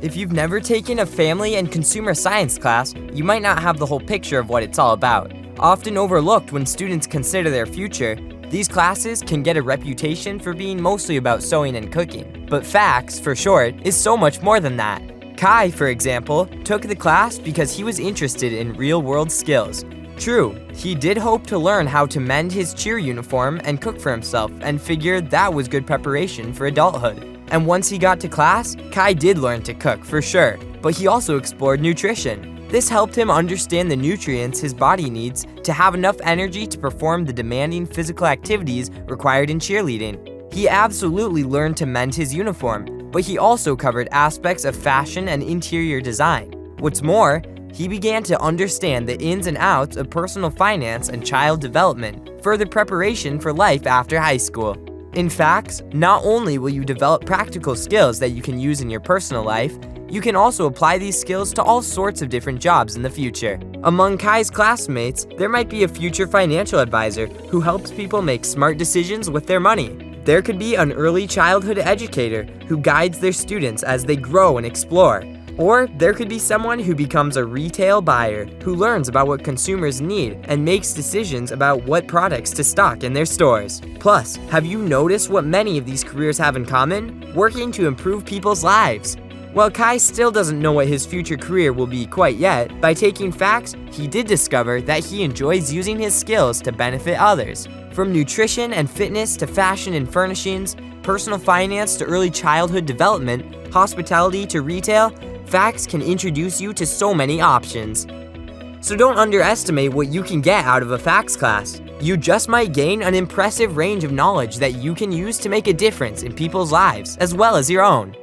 If you've never taken a family and consumer science class, you might not have the whole picture of what it's all about. Often overlooked when students consider their future, these classes can get a reputation for being mostly about sewing and cooking. But FACS, for short, is so much more than that. Kai, for example, took the class because he was interested in real-world skills. True, he did hope to learn how to mend his cheer uniform and cook for himself and figured that was good preparation for adulthood. And once he got to class, Kai did learn to cook for sure, but he also explored nutrition. This helped him understand the nutrients his body needs to have enough energy to perform the demanding physical activities required in cheerleading. He absolutely learned to mend his uniform, but he also covered aspects of fashion and interior design. What's more, he began to understand the ins and outs of personal finance and child development, further preparation for life after high school. In FACS, not only will you develop practical skills that you can use in your personal life, you can also apply these skills to all sorts of different jobs in the future. Among Kai's classmates, there might be a future financial advisor who helps people make smart decisions with their money. There could be an early childhood educator who guides their students as they grow and explore. Or there could be someone who becomes a retail buyer who learns about what consumers need and makes decisions about what products to stock in their stores. Plus, have you noticed what many of these careers have in common? Working to improve people's lives. While Kai still doesn't know what his future career will be quite yet, by taking FACS, he did discover that he enjoys using his skills to benefit others. From nutrition and fitness to fashion and furnishings, personal finance to early childhood development, hospitality to retail, FACS can introduce you to so many options. So don't underestimate what you can get out of a FACS class. You just might gain an impressive range of knowledge that you can use to make a difference in people's lives, as well as your own.